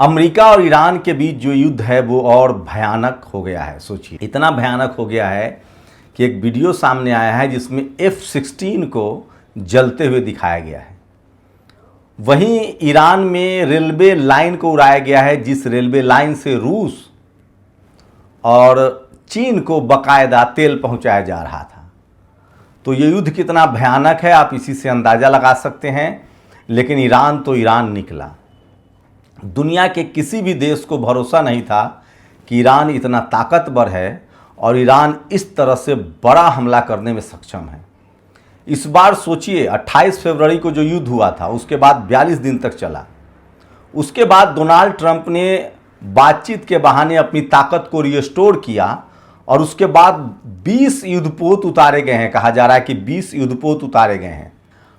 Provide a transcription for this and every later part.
America और Iran के बीच जो युद्ध है वो और भयानक हो गया है। सोचिए, इतना भयानक हो गया है कि एक वीडियो सामने आया है जिसमें F-16 को जलते हुए दिखाया गया है। वहीं ईरान में रेलवे लाइन को उड़ाया गया है, जिस रेलवे लाइन से रूस और चीन को बाकायदा तेल पहुंचाया जा रहा था। तो ये युद्ध कितना भयानक है आप इसी से अंदाज़ा लगा सकते हैं। लेकिन ईरान तो ईरान निकला। दुनिया के किसी भी देश को भरोसा नहीं था कि ईरान इतना ताकतवर है और ईरान इस तरह से बड़ा हमला करने में सक्षम है। इस बार सोचिए, 28 फरवरी को जो युद्ध हुआ था उसके बाद 42 दिन तक चला। उसके बाद डोनाल्ड ट्रंप ने बातचीत के बहाने अपनी ताकत को रिस्टोर किया और उसके बाद 20 युद्धपोत उतारे गए हैं। कहा जा रहा है कि 20 युद्धपोत उतारे गए हैं।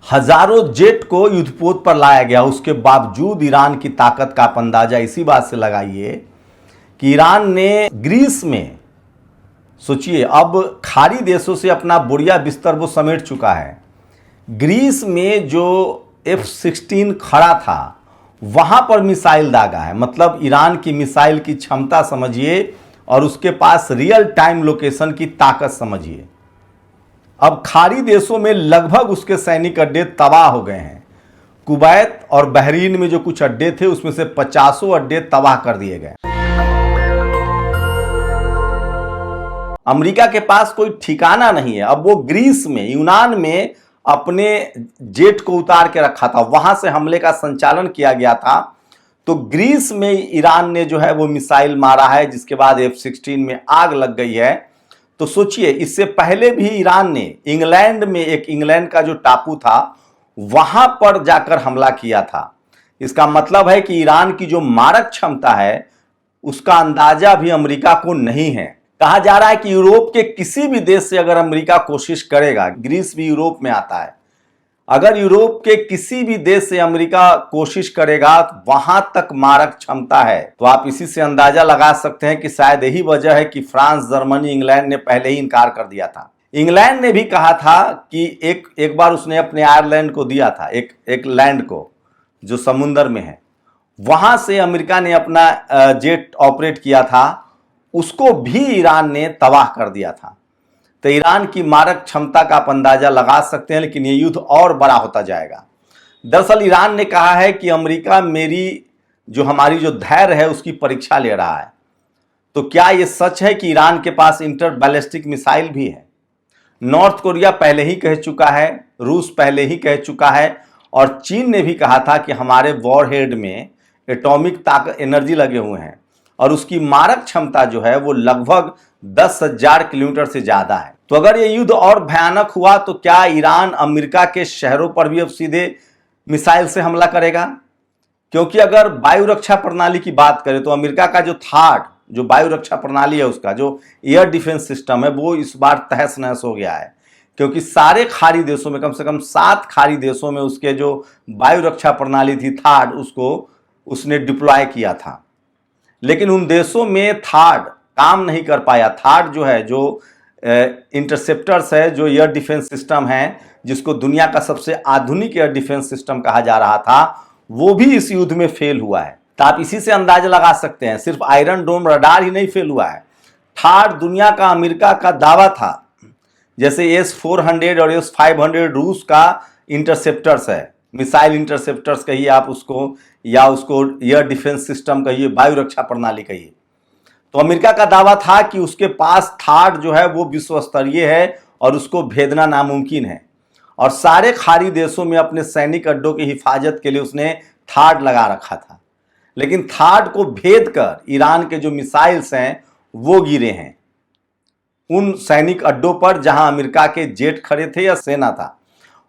हजारों जेट को युद्धपोत पर लाया गया। उसके बावजूद ईरान की ताकत का आप अंदाजा इसी बात से लगाइए कि ईरान ने ग्रीस में, सोचिए, अब खाड़ी देशों से अपना बोरिया बिस्तर वो समेट चुका है। ग्रीस में जो F-16 खड़ा था वहां पर मिसाइल दागा है। मतलब ईरान की मिसाइल की क्षमता समझिए और उसके पास रियल टाइम लोकेशन की ताकत समझिए। अब खाड़ी देशों में लगभग उसके सैनिक अड्डे तबाह हो गए हैं। कुवैत और बहरीन में जो कुछ अड्डे थे उसमें से 50 अड्डे तबाह कर दिए गए। अमेरिका के पास कोई ठिकाना नहीं है। अब वो ग्रीस में, यूनान में अपने जेट को उतार के रखा था, वहां से हमले का संचालन किया गया था। तो ग्रीस में ईरान ने जो है वो मिसाइल मारा है, जिसके बाद F-16 में आग लग गई है। तो सोचिए, इससे पहले भी ईरान ने इंग्लैंड में, एक इंग्लैंड का जो टापू था वहां पर जाकर हमला किया था। इसका मतलब है कि ईरान की जो मारक क्षमता है उसका अंदाजा भी अमेरिका को नहीं है। कहा जा रहा है कि यूरोप के किसी भी देश से अगर अमेरिका कोशिश करेगा, ग्रीस भी यूरोप में आता है, अगर यूरोप के किसी भी देश से अमेरिका कोशिश करेगा वहां तक मारक क्षमता है। तो आप इसी से अंदाजा लगा सकते हैं कि शायद यही वजह है कि फ्रांस, जर्मनी, इंग्लैंड ने पहले ही इनकार कर दिया था। इंग्लैंड ने भी कहा था कि एक बार उसने अपने आयरलैंड को दिया था, एक लैंड को जो समुद्र में है, वहां से अमेरिका ने अपना जेट ऑपरेट किया था, उसको भी ईरान ने तबाह कर दिया था। तो ईरान की मारक क्षमता का आप अंदाजा लगा सकते हैं। लेकिन ये युद्ध और बड़ा होता जाएगा। दरअसल ईरान ने कहा है कि अमेरिका हमारी जो धैर्य है उसकी परीक्षा ले रहा है। तो क्या ये सच है कि ईरान के पास इंटर बैलिस्टिक मिसाइल भी है? नॉर्थ कोरिया पहले ही कह चुका है, रूस पहले ही कह चुका है और चीन ने भी कहा था कि हमारे वॉरहेड में एटॉमिक ताकत, एनर्जी लगे हुए हैं और उसकी मारक क्षमता जो है वो लगभग 10,000 किलोमीटर से ज्यादा है। तो अगर ये युद्ध और भयानक हुआ तो क्या ईरान अमेरिका के शहरों पर भी अब सीधे मिसाइल से हमला करेगा? क्योंकि अगर वायु रक्षा प्रणाली की बात करें तो अमेरिका का जो थार्ड जो वायु रक्षा प्रणाली है, उसका जो एयर डिफेंस सिस्टम है, वो इस बार तहस नहस हो गया है। क्योंकि सारे खाड़ी देशों में, कम से कम 7 खाड़ी देशों में उसके जो वायु रक्षा प्रणाली थी थार्ड, उसको उसने डिप्लॉय किया था। लेकिन उन देशों में थार्ड काम नहीं कर पाया। थार्ड जो है, जो इंटरसेप्टर्स है, जो एयर डिफेंस सिस्टम है, जिसको दुनिया का सबसे आधुनिक एयर डिफेंस सिस्टम कहा जा रहा था, वो भी इस युद्ध में फेल हुआ है। तो आप इसी से अंदाजा लगा सकते हैं, सिर्फ आयरन डोम रडार ही नहीं फेल हुआ है। थार्ड दुनिया का, अमेरिका का दावा था, जैसे S-400 और S-500 रूस का इंटरसेप्टर्स है, मिसाइल इंटरसेप्टर्स कहिए आप उसको, या उसको एयर डिफेंस सिस्टम कहिए, वायु रक्षा प्रणाली कहिए। तो अमेरिका का दावा था कि उसके पास थार्ड जो है वो विश्व स्तरीय है और उसको भेदना नामुमकिन है। और सारे खाड़ी देशों में अपने सैनिक अड्डों की हिफाजत के लिए उसने थार्ड लगा रखा था। लेकिन थार्ड को भेद कर ईरान के जो मिसाइल्स हैं वो गिरे हैं उन सैनिक अड्डों पर जहां अमेरिका के जेट खड़े थे या सेना था।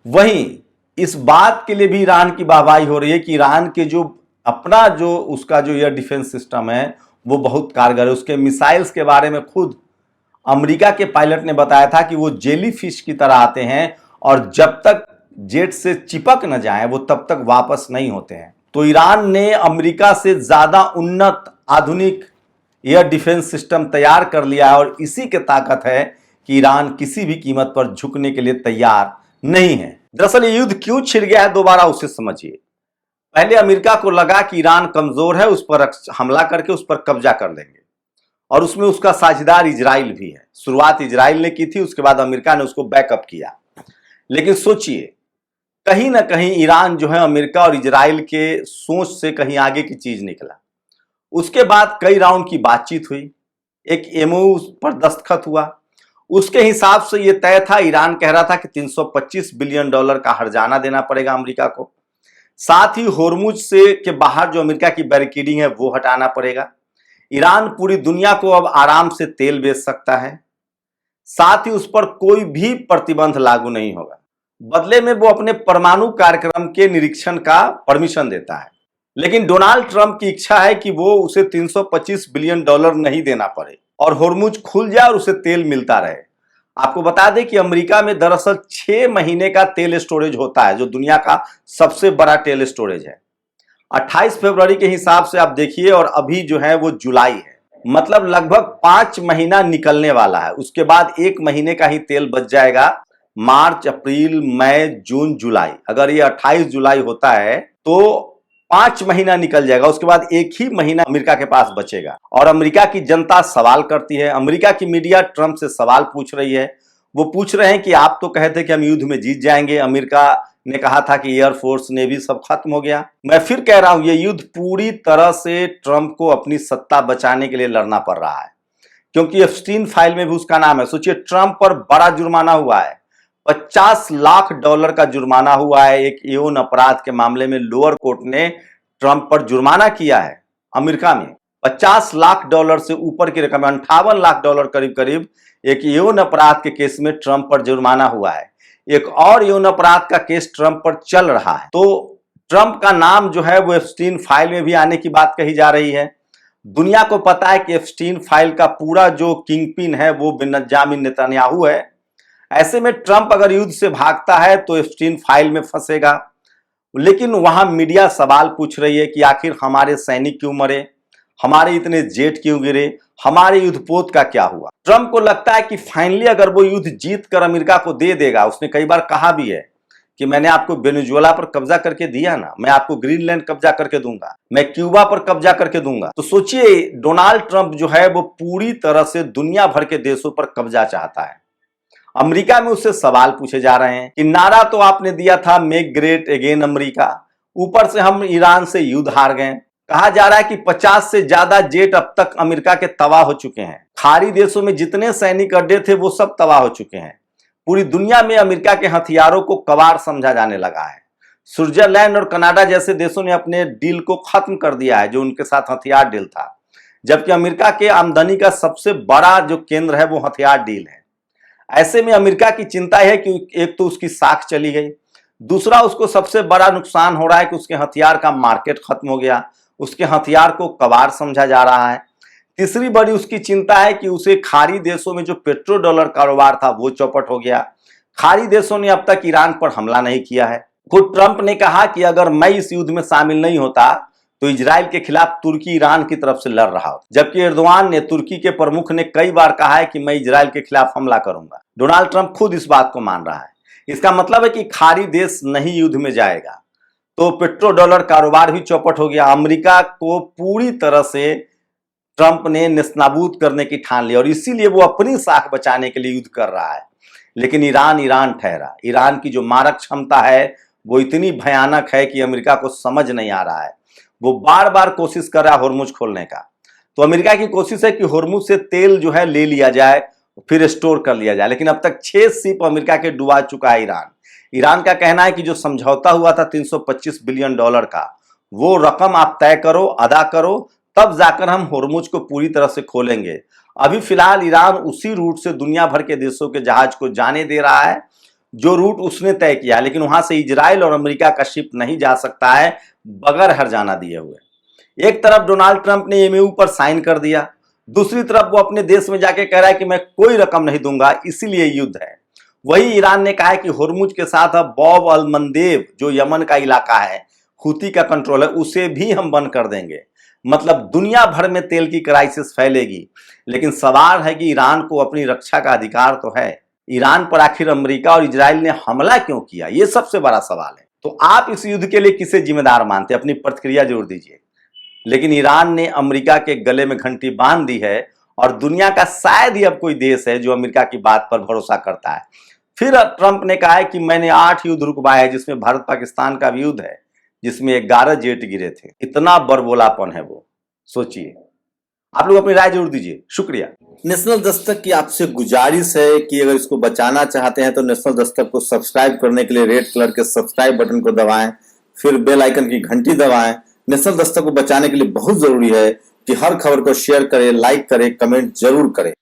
वहीं इस बात के लिए भी ईरान की वाहवाही हो रही है कि ईरान के उसका जो एयर डिफेंस सिस्टम है वो बहुत कारगर है। उसके मिसाइल्स के बारे में खुद अमेरिका के पायलट ने बताया था कि वो जेली फिश की तरह आते हैं और जब तक जेट से चिपक न जाए वो तब तक वापस नहीं होते हैं। तो ईरान ने अमेरिका से ज्यादा उन्नत आधुनिक एयर डिफेंस सिस्टम तैयार कर लिया है और इसी की ताकत है कि ईरान किसी भी कीमत पर झुकने के लिए तैयार नहीं है। दरअसल ये युद्ध क्यों छिड़ गया है, दोबारा उसे समझिए। पहले अमेरिका को लगा कि ईरान कमजोर है, उस पर हमला करके उस पर कब्जा कर लेंगे, और उसमें उसका साझेदार इजराइल भी है। शुरुआत इजराइल ने की थी, उसके बाद अमेरिका ने उसको बैकअप किया। लेकिन सोचिए, कहीं ना कहीं ईरान जो है अमेरिका और इजराइल के सोच से कहीं आगे की चीज निकला। उसके बाद कई राउंड की बातचीत हुई, एक एमओयू पर दस्तखत हुआ। उसके हिसाब से यह तय था, ईरान कह रहा था कि 325 बिलियन डॉलर का हर्जाना देना पड़ेगा अमेरिका को, साथ ही होर्मुज से के बाहर जो अमेरिका की बैरिकेडिंग है वो हटाना पड़ेगा। ईरान पूरी दुनिया को अब आराम से तेल बेच सकता है, साथ ही उस पर कोई भी प्रतिबंध लागू नहीं होगा। बदले में वो अपने परमाणु कार्यक्रम के निरीक्षण का परमिशन देता है। लेकिन डोनाल्ड ट्रंप की इच्छा है कि वो उसे 325 बिलियन डॉलर नहीं देना पड़े और होर्मुज खुल जाए और उसे तेल मिलता रहे। आपको बता दें कि अमेरिका में दरअसल 6 महीने का तेल स्टोरेज होता है, जो दुनिया का सबसे बड़ा तेल स्टोरेज है। 28 फरवरी के हिसाब से आप देखिए, और अभी जो है वो जुलाई है, मतलब लगभग 5 महीना निकलने वाला है। उसके बाद 1 महीने का ही तेल बच जाएगा। मार्च, अप्रैल, मई, जून, जुलाई, अगर ये 28 जुलाई होता है तो 5 महीना निकल जाएगा। उसके बाद 1 ही महीना अमेरिका के पास बचेगा। और अमेरिका की जनता सवाल करती है, अमेरिका की मीडिया ट्रंप से सवाल पूछ रही है। वो पूछ रहे हैं कि आप तो कहते कि हम युद्ध में जीत जाएंगे, अमेरिका ने कहा था कि एयरफोर्स नेवी सब खत्म हो गया। मैं फिर कह रहा हूं, ये युद्ध पूरी तरह से ट्रंप को अपनी सत्ता बचाने के लिए लड़ना पड़ रहा है, क्योंकि एप्स्टीन फाइल में भी उसका नाम है। सोचिए, ट्रंप पर बड़ा जुर्माना हुआ है, 50 लाख डॉलर का जुर्माना हुआ है। एक यौन अपराध के मामले में लोअर कोर्ट ने ट्रंप पर जुर्माना किया है अमेरिका में। 50 लाख डॉलर से ऊपर की रकम, 58 लाख डॉलर करीब करीब एक यौन अपराध के केस में ट्रंप पर जुर्माना हुआ है। एक और यौन अपराध का केस ट्रंप पर चल रहा है। तो ट्रंप का नाम जो है वो एप्स्टीन फाइल में भी आने की बात कही जा रही है। दुनिया को पता है कि एप्स्टीन फाइल का पूरा जो किंगपिन है वो बेंजामिन नेतन्याहू है। ऐसे में ट्रंप अगर युद्ध से भागता है तो एप्स्टीन फाइल में फंसेगा। लेकिन वहां मीडिया सवाल पूछ रही है कि आखिर हमारे सैनिक क्यों मरे, हमारे इतने जेट क्यों गिरे, हमारे युद्धपोत का क्या हुआ। ट्रंप को लगता है कि फाइनली अगर वो युद्ध जीत कर अमेरिका को दे देगा, उसने कई बार कहा भी है कि मैंने आपको वेनेजुएला पर कब्जा करके दिया ना, मैं आपको ग्रीनलैंड कब्जा करके दूंगा, मैं क्यूबा पर कब्जा करके दूंगा। तो सोचिए, डोनाल्ड ट्रंप जो है वो पूरी तरह से दुनिया भर के देशों पर कब्जा चाहता है। अमेरिका में उससे सवाल पूछे जा रहे हैं कि नारा तो आपने दिया था मेक ग्रेट अगेन अमेरिका, ऊपर से हम ईरान से युद्ध हार गए। कहा जा रहा है कि 50 से ज्यादा जेट अब तक अमेरिका के तबाह हो चुके हैं। खाड़ी देशों में जितने सैनिक अड्डे थे वो सब तबाह हो चुके हैं। पूरी दुनिया में अमेरिका के हथियारों को कबाड़ समझा जाने लगा है। स्विट्जरलैंड और कनाडा जैसे देशों ने अपने डील को खत्म कर दिया है, जो उनके साथ हथियार डील था, जबकि अमेरिका के आमदनी का सबसे बड़ा जो केंद्र है वो हथियार डील है। ऐसे में अमेरिका की चिंता है कि एक तो उसकी साख चली गई, दूसरा उसको सबसे बड़ा नुकसान हो रहा है कि उसके हथियार का मार्केट खत्म हो गया, उसके हथियार को कबाड़ समझा जा रहा है। तीसरी बड़ी उसकी चिंता है कि उसे खाड़ी देशों में जो पेट्रो डॉलर कारोबार था वो चौपट हो गया। खाड़ी देशों ने अब तक ईरान पर हमला नहीं किया है। खुद ट्रंप ने कहा कि अगर मैं इस युद्ध में शामिल नहीं होता तो इजराइल के खिलाफ तुर्की ईरान की तरफ से लड़ रहा हो, जबकि एर्दोआन ने, तुर्की के प्रमुख ने कई बार कहा है कि मैं इजराइल के खिलाफ हमला करूंगा। डोनाल्ड ट्रंप खुद इस बात को मान रहा है। इसका मतलब है कि खाड़ी देश नहीं युद्ध में जाएगा तो पेट्रो डॉलर कारोबार भी चौपट हो गया। अमेरिका को पूरी तरह से ट्रंप ने नेस्तनाबूद करने की ठान ली और इसीलिए वो अपनी साख बचाने के लिए युद्ध कर रहा है। लेकिन ईरान ठहरा। ईरान की जो मारक क्षमता है वो इतनी भयानक है कि अमेरिका को समझ नहीं आ रहा है। वो बार बार कोशिश कर रहा है होर्मुज खोलने का। तो अमेरिका की कोशिश है कि होर्मुज से तेल जो है ले लिया जाए, फिर स्टोर कर लिया जाए। लेकिन अब तक 6 शिप अमेरिका के डुबा चुका है ईरान। ईरान का कहना है कि जो समझौता हुआ था 325 बिलियन डॉलर का, वो रकम आप तय करो, अदा करो, तब जाकर हम होर्मुज को पूरी तरह से खोलेंगे। अभी फिलहाल ईरान उसी रूट से दुनिया भर के देशों के जहाज को जाने दे रहा है जो रूट उसने तय किया है, लेकिन वहां से इजराइल और अमेरिका का शिप नहीं जा सकता है बगैर हर्जाना दिए हुए। एक तरफ डोनाल्ड ट्रंप ने एमओयू पर साइन कर दिया, दूसरी तरफ वो अपने देश में जाके कह रहा है कि मैं कोई रकम नहीं दूंगा, इसीलिए युद्ध है। वही ईरान ने कहा है कि होर्मुज के साथ अब बॉब अल मंदेब जो यमन का इलाका है, हुती का कंट्रोल है, उसे भी हम बंद कर देंगे। मतलब दुनिया भर में तेल की क्राइसिस फैलेगी। लेकिन सवाल है कि ईरान को अपनी रक्षा का अधिकार तो है। ईरान पर आखिर अमेरिका और इजराइल ने हमला क्यों किया, ये सबसे बड़ा सवाल है। तो आप इस युद्ध के लिए किसे जिम्मेदार मानते हैं? अपनी प्रतिक्रिया जरूर दीजिए। लेकिन ईरान ने अमेरिका के गले में घंटी बांध दी है और दुनिया का शायद ही अब कोई देश है जो अमेरिका की बात पर भरोसा करता है। फिर ट्रंप ने कहा है कि मैंने 8 युद्ध रुकवाए, जिसमें भारत पाकिस्तान का भी युद्ध है, जिसमें 11 जेट गिरे थे। इतना बड़बोलापन है वो, सोचिए। आप लोग अपनी राय जरूर दीजिए। शुक्रिया। नेशनल दस्तक की आपसे गुजारिश है कि अगर इसको बचाना चाहते हैं तो नेशनल दस्तक को सब्सक्राइब करने के लिए रेड कलर के सब्सक्राइब बटन को दबाएं, फिर बेल आइकन की घंटी दबाएं। नेशनल दस्तक को बचाने के लिए बहुत जरूरी है कि हर खबर को शेयर करें, लाइक करें, कमेंट जरूर करें।